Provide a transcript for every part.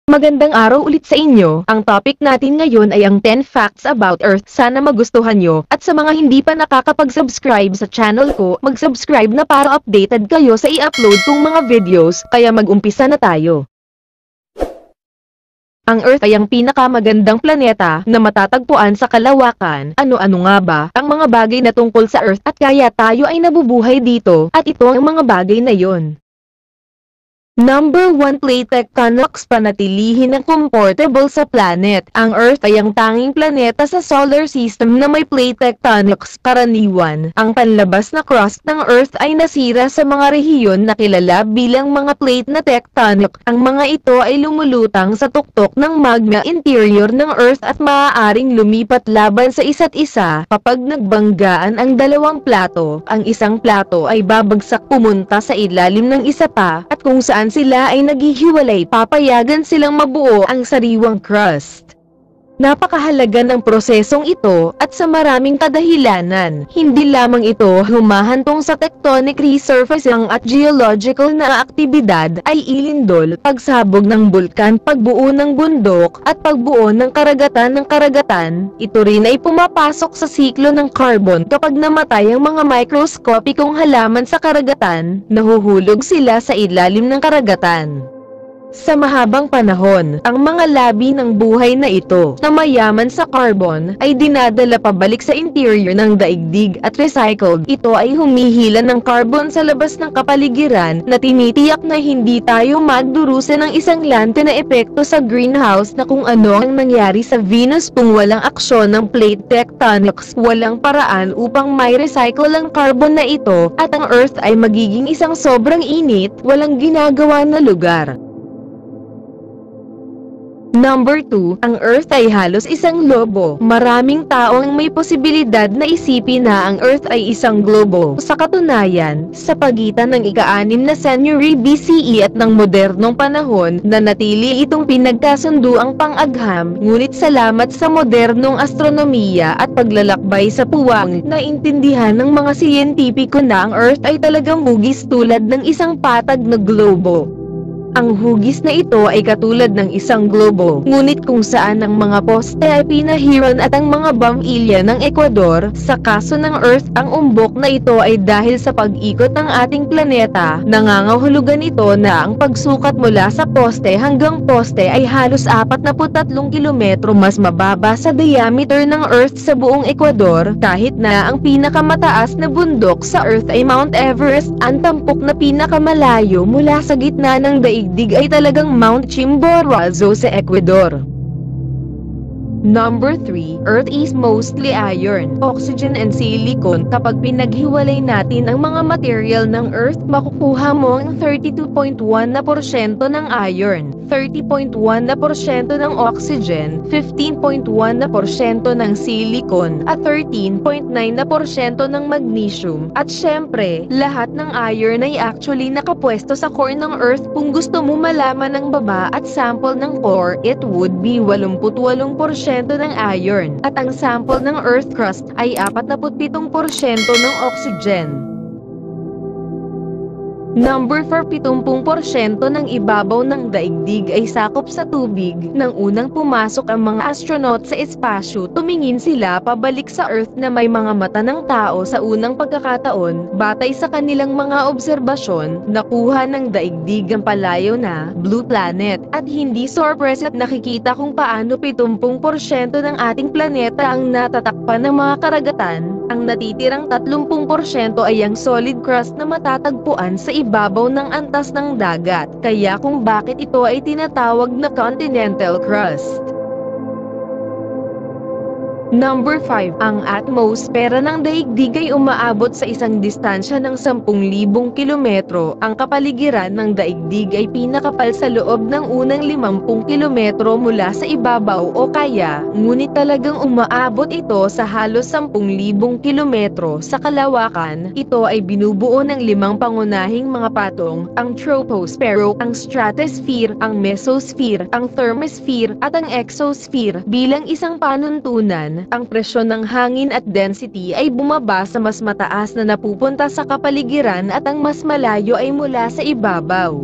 Magandang araw ulit sa inyo. Ang topic natin ngayon ay ang 10 facts about Earth. Sana magustuhan nyo. At sa mga hindi pa nakakapag-subscribe sa channel ko, mag-subscribe na para updated kayo sa i-upload kong mga videos. Kaya mag-umpisa na tayo. Ang Earth ay ang pinakamagandang planeta na matatagpuan sa kalawakan. Ano-ano nga ba ang mga bagay na tungkol sa Earth at kaya tayo ay nabubuhay dito? At ito ang mga bagay na yon. Number 1. Plate tectonics. Panatilihin ang comfortable sa planet. Ang Earth ay ang tanging planeta sa solar system na may plate tectonics. Karaniwan, ang panlabas na crust ng Earth ay nasira sa mga rehiyon na kilala bilang mga plate na tectonic. Ang mga ito ay lumulutang sa tuktok ng magma interior ng Earth at maaaring lumipat laban sa isa't isa. Kapag nagbanggaan ang dalawang plato, ang isang plato ay babagsak pumunta sa ilalim ng isa pa, at kung saan sila ay naghihiwalay, papayagan silang mabuo ang sariwang crust. Napakahalaga ng prosesong ito at sa maraming kadahilanan. Hindi lamang ito humahantong sa tectonic resurfacing at geological na aktibidad ay ilindol, pagsabog ng bulkan, pagbuo ng bundok, at pagbuo ng karagatan. Ito rin ay pumapasok sa siklo ng carbon. Kapag namatay ang mga microscopicong halaman sa karagatan, nahuhulog sila sa ilalim ng karagatan. Sa mahabang panahon, ang mga labi ng buhay na ito, na mayaman sa carbon, ay dinadala pabalik sa interior ng daigdig at recycled. Ito ay humihila ng carbon sa labas ng kapaligiran na tinitiyak na hindi tayo magdurusa ng isang lante na epekto sa greenhouse na kung ano ang nangyari sa Venus kung walang aksyon ng plate tectonics. Walang paraan upang may recycle ang carbon na ito, at ang Earth ay magiging isang sobrang init, walang ginagawa na lugar. Number 2, ang Earth ay halos isang lobo. Maraming tao ang may posibilidad na isipin na ang Earth ay isang globo. Sa katunayan, sa pagitan ng ika-6 na century BCE at ng modernong panahon, nanatili itong pinagkasunduang pang-agham. Ngunit salamat sa modernong astronomiya at paglalakbay sa puwang, naintindihan ng mga siyentipiko na ang Earth ay talagang hugis tulad ng isang patag na globo. Ang hugis na ito ay katulad ng isang globo, ngunit kung saan ang mga poste ay pinahiran at ang mga bamilya ng Ecuador. Sa kaso ng Earth, ang umbok na ito ay dahil sa pag-ikot ng ating planeta. Nangangahulugan ito na ang pagsukat mula sa poste hanggang poste ay halos 43 kilometro mas mababa sa diameter ng Earth sa buong Ecuador, kahit na ang pinakamataas na bundok sa Earth ay Mount Everest. Ang tampok na pinakamalayo mula sa gitna ng daigdig ay talagang Mount Chimborazo sa Ecuador. Number 3, Earth is mostly iron, oxygen and silicon. Kapag pinaghiwalay natin ang mga material ng Earth, makukuha mo ang 32.1% ng iron, 30.1% ng oxygen, 15.1% ng silicon, at 13.9% ng magnesium. At syempre, lahat ng iron ay actually nakapwesto sa core ng Earth. Kung gusto mo malaman ang baba at sample ng core, it would be 88% ng iron, at ang sample ng Earth crust ay 47% ng oxygen. Number 4, 70% ng ibabaw ng daigdig ay sakop sa tubig. Nang unang pumasok ang mga astronaut sa espasyo, tumingin sila pabalik sa Earth na may mga mata ng tao sa unang pagkakataon. Batay sa kanilang mga obserbasyon, nakuha ng daigdig ang palayo na blue planet, at hindi sorpresa at nakikita kung paano 70% ng ating planeta ang natatakpan ng mga karagatan. Ang natitirang 30% ay ang solid crust na matatagpuan sa ibabaw ng antas ng dagat, kaya kung bakit ito ay tinatawag na continental crust. Number 5, ang atmosfera ng daigdig ay umaabot sa isang distansya ng 10,000 kilometro. Ang kapaligiran ng daigdig ay pinakapal sa loob ng unang 50 kilometro mula sa ibabaw o kaya, ngunit talagang umaabot ito sa halos 10,000 kilometro sa kalawakan. Ito ay binubuo ng 5 pangunahing mga patong, ang troposphere, ang stratosphere, ang mesosphere, ang thermosphere, at ang exosphere. Bilang isang panuntunan, ang presyon ng hangin at density ay bumaba sa mas mataas na napupunta sa kapaligiran at ang mas malayo ay mula sa ibabaw.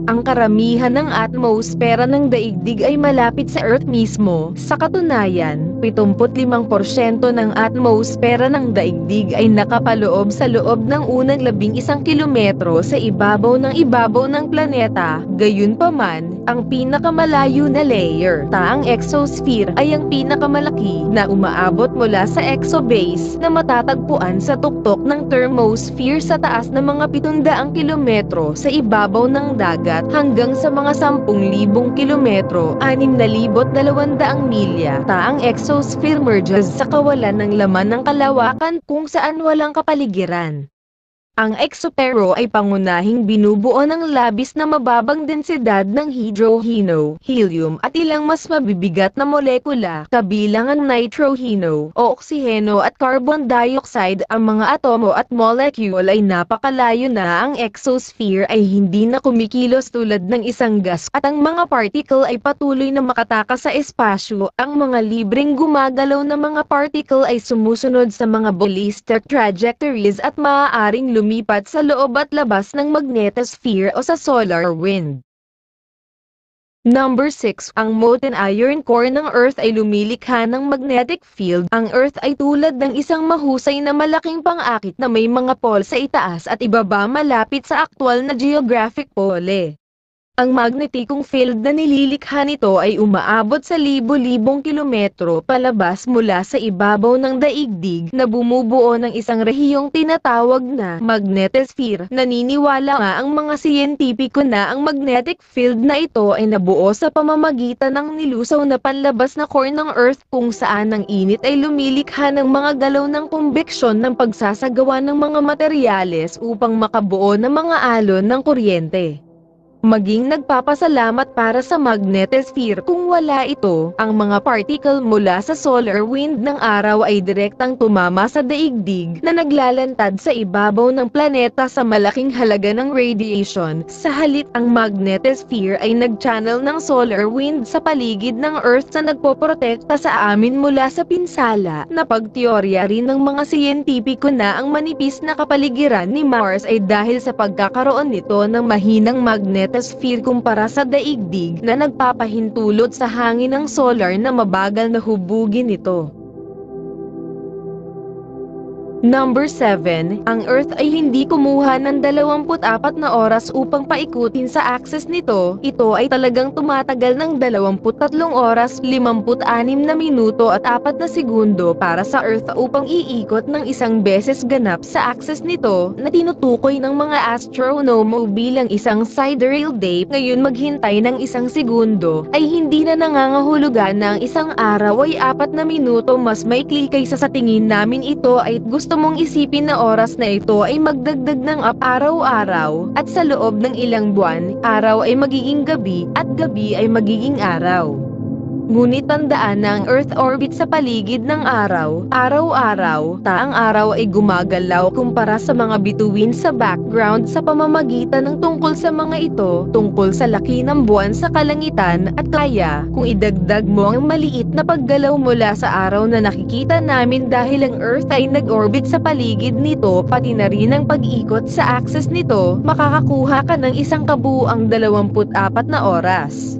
Ang karamihan ng atmosfera ng daigdig ay malapit sa Earth mismo. Sa katunayan, 75% ng atmosfera ng daigdig ay nakapaloob sa loob ng unang 11 kilometro sa ibabaw ng planeta. Gayunpaman, ang pinakamalayo na layer, ang exosphere, ay ang pinakamalaki na umaabot mula sa exobase na matatagpuan sa tuktok ng thermosphere sa taas ng mga 700 kilometro sa ibabaw ng dagat hanggang sa mga 10,000 kilometro, 6,200 milya. Ang exosphere merges sa kawalan ng laman ng kalawakan kung saan walang kapaligiran. Ang exopero ay pangunahing binubuo ng labis na mababang densidad ng hydrohino, helium at ilang mas mabibigat na molekula, kabilang ang nitrohino o oksiheno at carbon dioxide. Ang mga atomo at molecule ay napakalayo na. Ang exosphere ay hindi na kumikilos tulad ng isang gas at ang mga particle ay patuloy na makatakas sa espasyo. Ang mga libreng gumagalaw na mga particle ay sumusunod sa mga ballistic trajectories at maaaring lumipat sa loob at labas ng magnetosphere o sa solar wind. Number 6. Ang molten iron core ng Earth ay lumilikha ng magnetic field. Ang Earth ay tulad ng isang mahusay na malaking pang-akit na may mga pole sa itaas at ibaba malapit sa aktwal na geographic pole. Ang magnetikong field na nililikha nito ay umaabot sa libo-libong kilometro palabas mula sa ibabaw ng daigdig na bumubuo ng isang rehiyong tinatawag na magnetosphere. Naniniwala nga ang mga siyentipiko na ang magnetic field na ito ay nabuo sa pamamagitan ng nilusaw na panlabas na core ng Earth kung saan ang init ay lumilikha ng mga galaw ng kumbeksyon ng pagsasagawa ng mga materyales upang makabuo ng mga alon ng kuryente. Maging nagpapasalamat para sa magnetosphere. Kung wala ito, ang mga particle mula sa solar wind ng araw ay direktang tumama sa daigdig na naglalantad sa ibabaw ng planeta sa malaking halaga ng radiation. Sa halip, ang magnetosphere ay nag-channel ng solar wind sa paligid ng Earth na nagpoprotekta sa amin mula sa pinsala. Napagteorya rin ng mga siyentipiko na ang manipis na kapaligiran ni Mars ay dahil sa pagkakaroon nito ng mahinang magnetosphere kumpara sa daigdig na nagpapahintulot sa hangin ng solar na mabagal na hubugin ito. Number 7. Ang Earth ay hindi kumuha ng 24 na oras upang paikutin sa axis nito. Ito ay talagang tumatagal ng 23 oras, 56 na minuto at 4 na segundo para sa Earth upang iikot ng isang beses ganap sa axis nito na tinutukoy ng mga astronomo bilang isang sidereal day. Ngayon maghintay ng isang segundo ay hindi na nangangahulugan na ang isang araw ay 4 na minuto mas maikli kaysa sa tingin namin. Ito ay gusto mong isipin na oras na ito ay magdagdag ng araw-araw, at sa loob ng ilang buwan, araw ay magiging gabi, at gabi ay magiging araw. Ngunit tandaan na ang Earth orbit sa paligid ng araw, araw-araw, ang araw ay gumagalaw kumpara sa mga bituin sa background sa pamamagitan ng tungkol sa mga ito, tungkol sa laki ng buwan sa kalangitan, at kaya, kung idagdag mo ang maliit na paggalaw mula sa araw na nakikita namin dahil ang Earth ay nag-orbit sa paligid nito pati na rin ang pag-ikot sa axis nito, makakakuha ka ng isang kabuuang 24 na oras.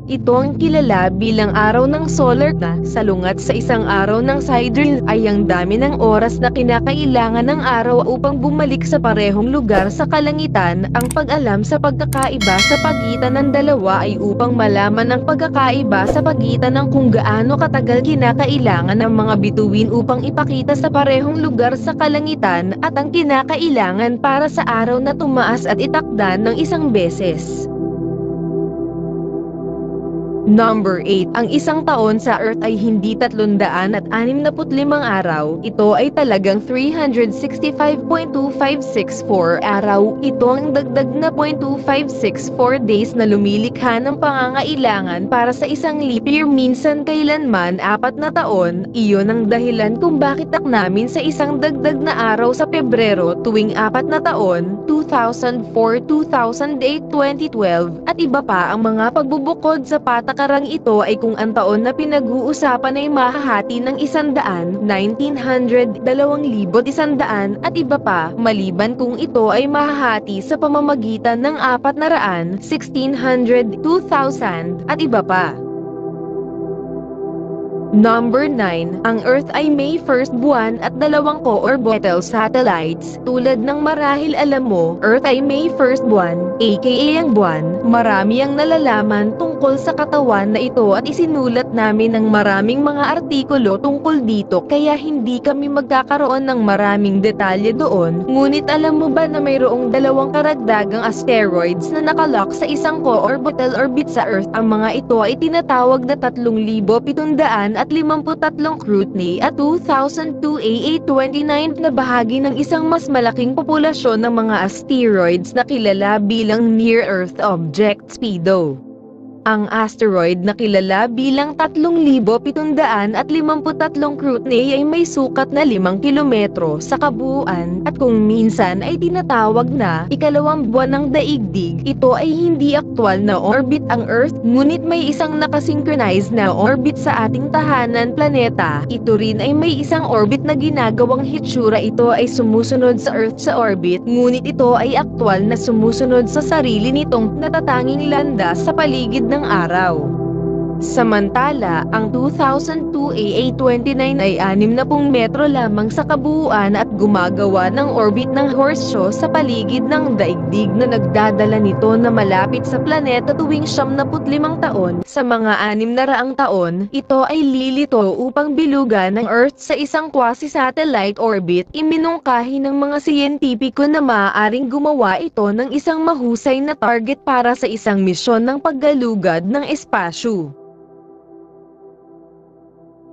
Ito ang kilala bilang araw ng solar na salungat sa isang araw ng sidereal ay ang dami ng oras na kinakailangan ng araw upang bumalik sa parehong lugar sa kalangitan. Ang pag-alam sa pagkakaiba sa pagitan ng dalawa ay upang malaman ang pagkakaiba sa pagitan ng kung gaano katagal kinakailangan ng mga bituin upang ipakita sa parehong lugar sa kalangitan at ang kinakailangan para sa araw na tumaas at itakda ng isang beses. Number 8. Ang isang taon sa Earth ay hindi 365 araw. Ito ay talagang 365.2564 araw. Ito ang dagdag na 0.2564 days na lumilikha ng pangangailangan para sa isang leap year. Minsan kailanman 4 na taon. Iyon ang dahilan kung bakit namin sa isang dagdag na araw sa Pebrero tuwing 4 na taon, 2004, 2008, 2012, at iba pa ang mga pagbubukod sa patak nakarang ito ay kung ang taon na pinag-uusapan ay mahahati ng 100, 1900, 2100 at iba pa, maliban kung ito ay mahahati sa pamamagitan ng 400, 1600, 2000 at iba pa. Number 9, ang Earth ay may first buwan at dalawang co-orbital satellites. Tulad ng marahil alam mo, Earth ay may first buwan, aka ang buwan. Marami ang nalalaman tungkol sa katawan na ito at isinulat namin ng maraming mga artikulo tungkol dito kaya hindi kami magkakaroon ng maraming detalye doon. Ngunit alam mo ba na mayroong dalawang karagdagang asteroids na nakalock sa isang co-orbital orbit sa Earth? Ang mga ito ay tinatawag na 3,753 Cruithne at 2002 AA29 na bahagi ng isang mas malaking populasyon ng mga asteroids na kilala bilang Near-Earth Objects (SPEEDO). Ang asteroid na kilala bilang 3,753 Cruithne ay may sukat na 5 kilometro sa kabuuan at kung minsan ay tinatawag na ikalawang buwan ng daigdig. Ito ay hindi aktwal na orbit ang Earth, ngunit may isang nakasynchronize na orbit sa ating tahanan planeta. Ito rin ay may isang orbit na ginagawang hitsura. Ito ay sumusunod sa Earth sa orbit, ngunit ito ay aktwal na sumusunod sa sarili nitong natatanging landas sa paligid ng araw. Samantala, ang 2002 AA29 ay 60 metro lamang sa kabuuan at gumagawa ng orbit ng horseshoe sa paligid ng daigdig na nagdadala nito na malapit sa planeta tuwing 75 taon. Sa mga 600 taon, ito ay lilito upang bilugan ng Earth sa isang quasi-satellite orbit. Iminungkahi ng mga siyentipiko na maaaring gumawa ito ng isang mahusay na target para sa isang misyon ng paggalugad ng espasyo.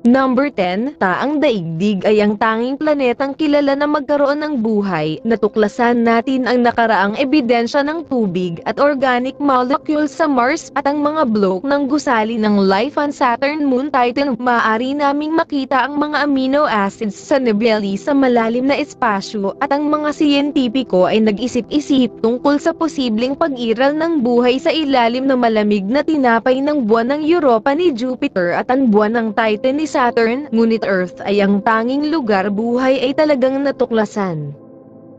Number 10, ang daigdig ay ang tanging planetang kilala na magkaroon ng buhay. Natuklasan natin ang nakaraang ebidensya ng tubig at organic molecules sa Mars at ang mga bloke ng gusali ng life on Saturn, Moon, Titan. Maaari naming makita ang mga amino acids sa nebulae sa malalim na espasyo at ang mga siyentipiko ay nag-isip-isip tungkol sa posibleng pag-iral ng buhay sa ilalim ng malamig na tinapay ng buwan ng Europa ni Jupiter at ang buwan ng Titan ni Saturn, ngunit Earth ay ang tanging lugar buhay ay talagang natuklasan.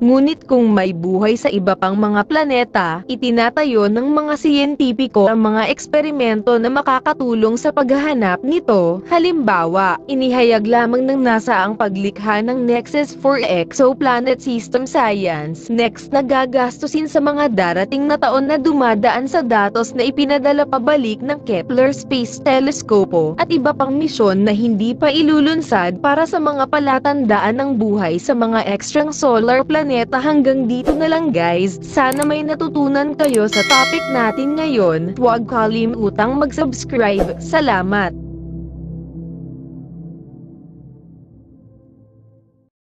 Ngunit kung may buhay sa iba pang mga planeta, itinatayo ng mga siyentipiko ang mga eksperimento na makakatulong sa paghahanap nito. Halimbawa, inihayag lamang ng NASA ang paglikha ng Nexus for Exoplanet System Science. Next na gagastusin sa mga darating na taon na dumadaan sa datos na ipinadala pabalik ng Kepler Space Telescope at iba pang misyon na hindi pa ilulunsad para sa mga palatandaan ng buhay sa mga extrasolar planet. Hanggang dito na lang guys, sana may natutunan kayo sa topic natin ngayon. Huwag kalimutang mag-subscribe. Salamat!